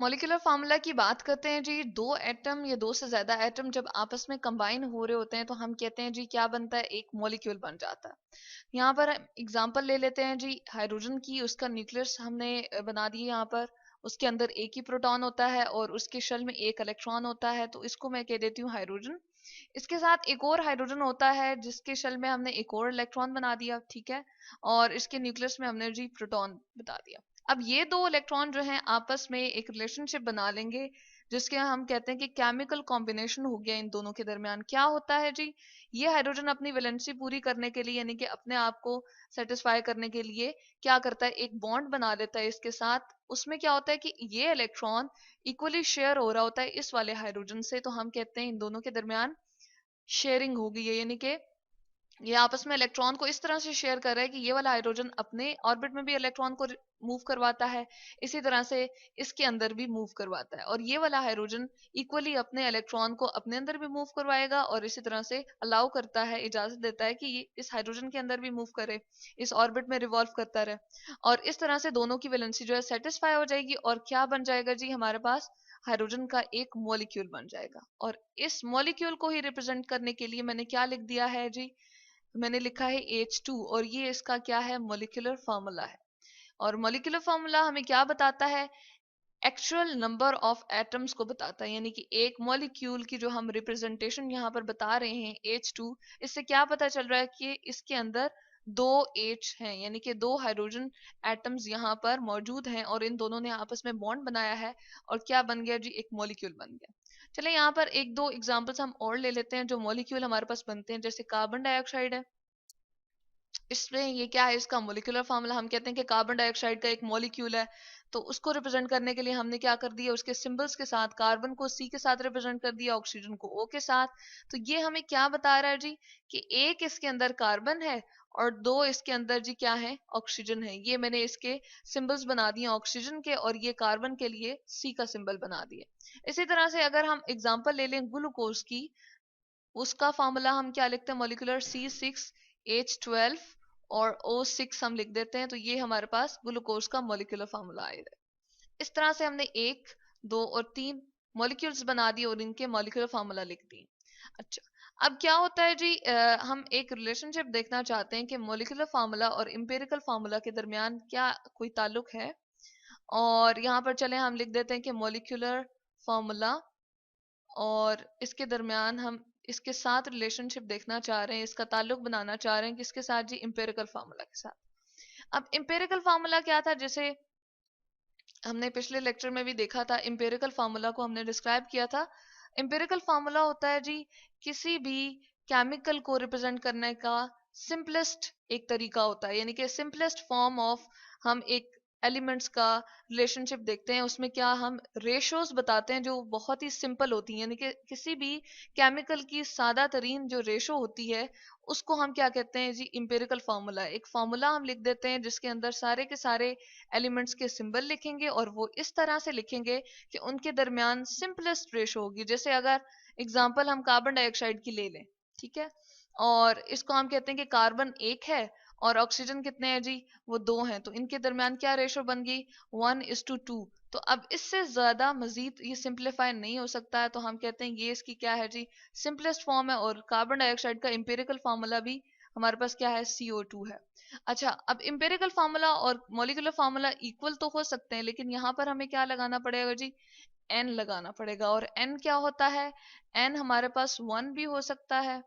Molecular formula की बात करते हैं जी। दो एटम या दो से ज्यादा एटम जब आपस में कंबाइन हो रहे होते हैं तो हम कहते हैं जी क्या बनता है, एक मॉलिक्यूल बन जाता है। यहाँ पर एग्जांपल ले लेते हैं जी हाइड्रोजन की। उसका न्यूक्लियस हमने बना दिया यहाँ पर। उसके अंदर एक ही प्रोटॉन होता है और उसके शेल में एक इलेक्ट्रॉन होता है, तो इसको मैं कह देती हूँ हाइड्रोजन। इसके साथ एक और हाइड्रोजन होता है जिसके शेल में हमने एक और इलेक्ट्रॉन बना दिया, ठीक है। और इसके न्यूक्लियस में हमने जी प्रोटॉन बता दिया। अब ये दो इलेक्ट्रॉन जो हैं आपस में एक रिलेशनशिप बना लेंगे जिसके हम कहते हैं कि केमिकल कॉम्बिनेशन हो गया इन दोनों के दरमियान। क्या होता है जी, ये हाइड्रोजन अपनी वैलेंसी पूरी करने के लिए यानी कि अपने आप को सेटिस्फाई करने के लिए क्या करता है, एक बॉन्ड बना लेता है इसके साथ। उसमें क्या होता है कि ये इलेक्ट्रॉन इक्वली शेयर हो रहा होता है इस वाले हाइड्रोजन से, तो हम कहते हैं इन दोनों के दरमियान शेयरिंग हो गई है। यानी कि ये आपस में इलेक्ट्रॉन को इस तरह से शेयर कर रहा है कि ये वाला हाइड्रोजन अपने ऑर्बिट में भी इलेक्ट्रॉन को मूव करवाता है, इसी तरह से इसके अंदर भी मूव करवाता है। और ये वाला हाइड्रोजन इक्वली अपने इलेक्ट्रॉन को अपने अंदर भी मूव करवाएगा और इसी तरह से अलाउ करता है, इजाजत देता है कि ये इस हाइड्रोजन के अंदर भी मूव करे, इस ऑर्बिट में रिवॉल्व करता रहे। और इस तरह से दोनों की वैलेंसी जो है सेटिस्फाई हो जाएगी और क्या बन जाएगा जी, हमारे पास हाइड्रोजन का एक मॉलिक्यूल बन जाएगा। और इस मॉलिक्यूल को ही रिप्रेजेंट करने के लिए मैंने क्या लिख दिया है जी, मैंने लिखा है H2। और ये इसका क्या है, मॉलिक्यूलर फार्मूला है। और मॉलिक्यूलर फार्मूला हमें क्या बताता है, एक्चुअल नंबर ऑफ एटम्स को बताता है। यानी कि एक मॉलिक्यूल की जो हम रिप्रेजेंटेशन यहाँ पर बता रहे हैं H2, इससे क्या पता चल रहा है कि इसके अंदर दो H हैं, यानी कि दो हाइड्रोजन एटम्स यहाँ पर मौजूद हैं और इन दोनों ने आपस में बॉन्ड बनाया है और क्या बन गया जी, एक मॉलिक्यूल बन गया। चले यहाँ पर एक दो एग्जांपल्स हम और ले लेते हैं जो मॉलिक्यूल हमारे पास बनते हैं। जैसे कार्बन डाइऑक्साइड है, इसमें ये क्या है, इसका मोलिकुलर फॉर्मूला हम कहते हैं कि कार्बन डाइऑक्साइड का एक मॉलिक्यूल है। तो उसको रिप्रेजेंट करने के लिए हमने क्या कर दिया, उसके सिंबल्स के साथ कार्बन को सी के साथ रिप्रेजेंट कर दिया, ऑक्सीजन को ओ के साथ। तो ये हमें क्या बता रहा है जी, कि एक इसके अंदर कार्बन है और दो इसके अंदर जी क्या है, ऑक्सीजन है। ये मैंने इसके सिंबल्स बना दिए ऑक्सीजन के और ये कार्बन के लिए सी का सिंबल बना दिए। इसी तरह से अगर हम एग्जाम्पल ले लें ग्लूकोज की, उसका फॉर्मूला हम क्या लिखते हैं, मोलिकुलर C6H12 और O6 हम लिख देते हैं। तो ये हमारे पास ग्लूकोज का मोलिकुलर फॉर्मूला आएगा। इस तरह से हमने एक, दो और तीन मॉलिक्यूल्स बना दिए और इनके मॉलिक्यूलर फार्मूला लिख दिए। अच्छा, अब क्या होता है जी, हम एक रिलेशनशिप देखना चाहते हैं कि मॉलिक्यूलर फार्मूला और इंपेरिकल फार्मूला के दरमियान क्या कोई ताल्लुक है। और यहाँ पर चले हम लिख देते हैं कि मॉलिक्यूलर फार्मूला और इसके दरमियान हम इसके साथ रिलेशनशिप देखना चाह रहे हैं, इसका ताल्लुक बनाना चाह रहे हैं किसके साथ जी, इंपेरिकल फार्मूला के साथ। अब इंपेरिकल फार्मूला क्या था, जैसे हमने पिछले लेक्चर में भी देखा था, इंपेरिकल फार्मूला को हमने डिस्क्राइब किया था। इंपेरिकल फार्मूला होता है जी किसी भी केमिकल को रिप्रेजेंट करने का सिंपलेस्ट एक तरीका होता है, यानी कि सिंपलेस्ट फॉर्म ऑफ हम एक एलिमेंट्स का रिलेशनशिप देखते हैं। उसमें क्या हम रेशोज बताते हैं जो बहुत ही सिंपल होती हैं, यानी कि किसी भी केमिकल की सादा तरीन जो रेशो होती है उसको हम क्या कहते हैं जी, इंपेरिकल फार्मूला। एक फार्मूला हम लिख देते हैं जिसके अंदर सारे के सारे एलिमेंट्स के सिंबल लिखेंगे और वो इस तरह से लिखेंगे कि उनके दरमियान सिंपलेस्ट रेशो होगी। जैसे अगर एग्जांपल हम कार्बन डाइऑक्साइड की ले लें, ठीक है, और इसको हम कहते हैं कि कार्बन एक है और ऑक्सीजन कितने हैं जी, वो दो हैं, तो इनके दरमियान क्या रेशो बन गई, 1:2। तो अब इससे ज्यादा मजीद ये सिंप्लीफाई नहीं हो सकता है, तो हम कहते हैं ये इसकी क्या है जी, सिंपलेस्ट फॉर्म है। और कार्बन डाइऑक्साइड का इंपेरिकल फार्मूला भी हमारे पास क्या है, CO2 है। अच्छा, अब इंपेरिकल फार्मूला और मॉलिक्यूलर फार्मूला इक्वल तो हो सकते हैं, लेकिन यहाँ पर हमें क्या लगाना पड़ेगा जी, एन लगाना पड़ेगा। और एन क्या होता है, एन हमारे पास 1 भी हो सकता है,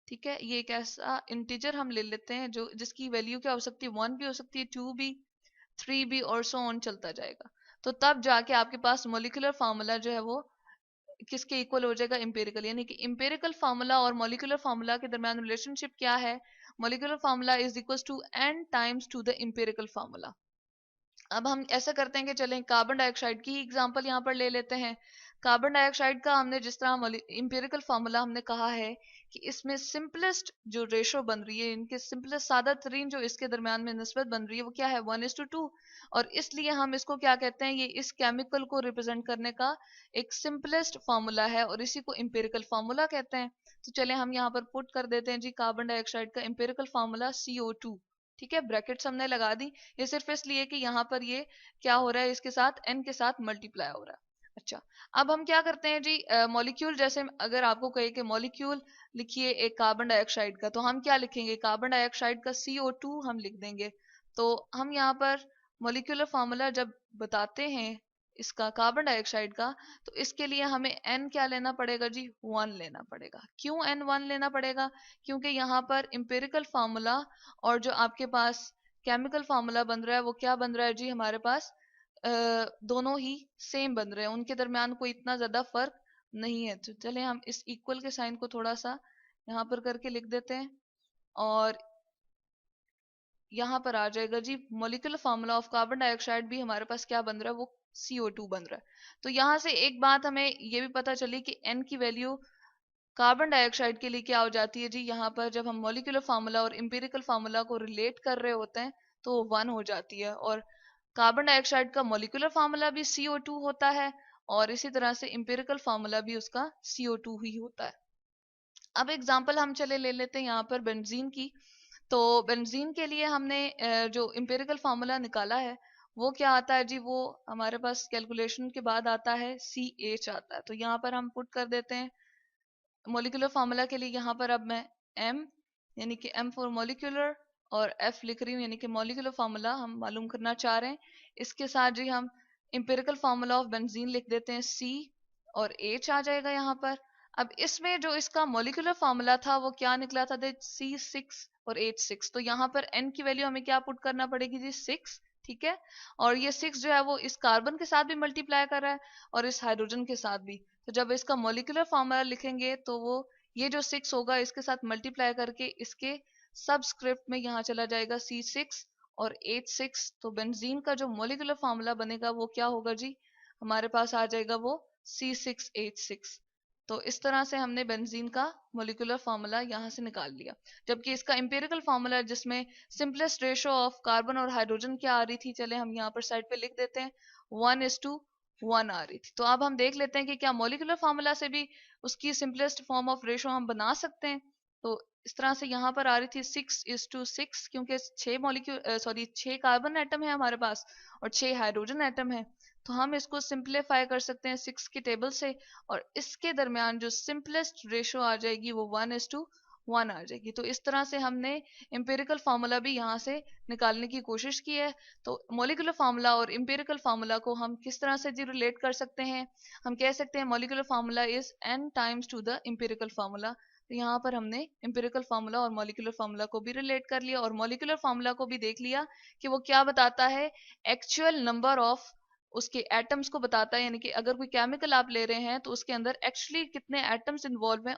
ठीक है। ये एक ऐसा इंटीजर हम ले लेते हैं जो जिसकी वैल्यू क्या हो सकती है, 1 भी हो सकती है, 2 भी, 3 भी और सो ऑन चलता जाएगा। तो तब जाके आपके पास मॉलिक्यूलर फार्मूला जो है वो किसके इक्वल हो जाएगा, इंपेरिकल। यानी कि इंपेरिकल फार्मूला और मॉलिक्यूलर फार्मूला के दरमियान रिलेशनशिप क्या है, molecular formula is equal to n times to the empirical formula. अब हम ऐसा करते हैं कि चलें कार्बन डाइऑक्साइड की एग्जांपल यहाँ पर ले लेते हैं। कार्बन डाइऑक्साइड का हमने जिस तरह इंपेरिकल फार्मूला हमने कहा है कि इसमें सिंपलेस्ट जो रेशो बन रही है, इनके सिंपलेस्ट सादा तरीन जो इसके दरमियान में निस्बत बन रही है वो क्या है, 1:2। और इसलिए हम इसको क्या कहते हैं, ये इस केमिकल को रिप्रेजेंट करने का एक सिंपलेस्ट फार्मूला है और इसी को इंपेरिकल फार्मूला कहते हैं। तो चले हम यहाँ पर पुट कर देते हैं जी कार्बन डाइऑक्साइड का इंपेरिकल फार्मूला CO2, ठीक है, ब्रैकेट्स हमने लगा दी, ये सिर्फ इसलिए कि यहाँ पर ये क्या हो रहा है, इसके साथ n के साथ मल्टीप्लाई हो रहा है। अच्छा, अब हम क्या करते हैं जी, मॉलिक्यूल, जैसे अगर आपको कहे कि मॉलिक्यूल लिखिए एक कार्बन डाइऑक्साइड का, तो हम क्या लिखेंगे, कार्बन डाइऑक्साइड का CO2 हम लिख देंगे। तो हम यहाँ पर मॉलिक्यूलर फार्मूला जब बताते हैं इसका कार्बन डाइऑक्साइड का, तो इसके लिए हमें n क्या लेना पड़ेगा जी, 1 लेना पड़ेगा। क्यों n 1 लेना पड़ेगा, क्योंकि यहाँ पर इंपेरिकल फार्मूला और जो आपके पास केमिकल फार्मूला बन रहा है वो क्या बन रहा है जी, हमारे पास दोनों ही सेम बन रहे हैं, उनके दरमियान कोई इतना ज्यादा फर्क नहीं है। तो चले हम इस इक्वल के साइन को थोड़ा सा यहाँ पर करके लिख देते हैं, और यहाँ पर आ जाएगा जी molecular formula of carbon dioxide भी हमारे पास क्या बन रहा है, वो CO2 बन रहा है। तो यहाँ से एक बात हमें ये भी पता चली कि n की वैल्यू कार्बन डाइऑक्साइड के लिए क्या हो जाती है जी, यहाँ पर जब हम मॉलिक्यूलर फार्मूला और इंपेरिकल फार्मूला को रिलेट कर रहे होते हैं तो वो 1 हो जाती है। और कार्बन डाइऑक्साइड का मॉलिक्यूलर फार्मूला भी CO2 होता है, और इसी तरह से इंपेरिकल फार्मूला भी उसका CO2 ही होता है। अब एग्जांपल हम चले ले लेते हैं यहाँ पर बेंजीन की। तो बेंजीन के लिए हमने जो इंपेरिकल फार्मूला निकाला है वो क्या आता है जी, वो हमारे पास कैलकुलेशन के बाद आता है CH आता है। तो यहाँ पर हम पुट कर देते हैं मॉलिक्यूलर फार्मूला के लिए, यहाँ पर अब मैं M यानी कि M फॉर मॉलिक्यूलर और F लिख रही हूँ, यानी कि मॉलिक्यूलर फार्मूला हम मालूम करना चाह रहे हैं। इसके साथ जी हम इंपेरिकल फार्मूला ऑफ बेंजीन लिख देते हैं, C और H आ जाएगा यहाँ पर। अब इसमें जो इसका मॉलिक्यूलर फार्मूला था वो क्या निकला था, C6 और H6। तो यहाँ पर N की वैल्यू हमें क्या पुट करना पड़ेगी जी, 6, ठीक है। और ये 6 जो है वो इस कार्बन के साथ भी मल्टीप्लाई कर रहा है और इस हाइड्रोजन के साथ भी। तो जब इसका मॉलिक्यूलर फार्मूला लिखेंगे तो वो ये जो 6 होगा इसके साथ मल्टीप्लाई करके इसके सबस्क्रिप्ट में यहाँ चला जाएगा C6 और H6। तो बेंजीन का जो मॉलिक्यूलर फार्मूला बनेगा वो क्या होगा जी, हमारे पास आ जाएगा वो C6H6। तो इस तरह से हमने बेंजीन का मॉलिक्यूलर फार्मूला यहाँ से निकाल लिया। जबकि इसका इंपेरिकल फार्मूला जिसमें सिंपलेस्ट रेशो ऑफ कार्बन और हाइड्रोजन क्या आ रही थी, चले हम यहाँ पर साइड पे लिख देते हैं, 1:1 आ रही थी। तो अब हम देख लेते हैं कि क्या मॉलिक्यूलर फार्मूला से भी उसकी सिंपलेस्ट फॉर्म ऑफ रेशो हम बना सकते हैं। तो इस तरह से यहाँ पर आ रही थी 6:6, क्योंकि 6 कार्बन एटम है हमारे पास और 6 हाइड्रोजन एटम है। तो हम इसको सिंप्लीफाई कर सकते हैं 6 के टेबल से, और इसके दरमियान जो सिंपलेस्ट रेशो आ जाएगी वो 1:1 आ जाएगी। तो इस तरह से हमने इंपेरिकल फार्मूला भी यहाँ से निकालने की कोशिश की है। तो मॉलिक्यूलर फार्मूला और इंपेरिकल फार्मूला को हम किस तरह से जी रिलेट कर सकते हैं, हम कह सकते हैं molecular formula is n times to the empirical formula. तो यहाँ पर हमने इंपेरिकल फार्मूला और मॉलिक्यूलर फार्मूला को भी रिलेट कर लिया, और मॉलिक्यूलर फार्मूला को भी देख लिया कि वो क्या बताता है, एक्चुअल नंबर ऑफ उसके एटम्स को बताता है। यानी कि अगर कोई केमिकल आप ले रहे हैं तो उसके अंदर एक्चुअली कितने एटम्स इन्वॉल्व हैं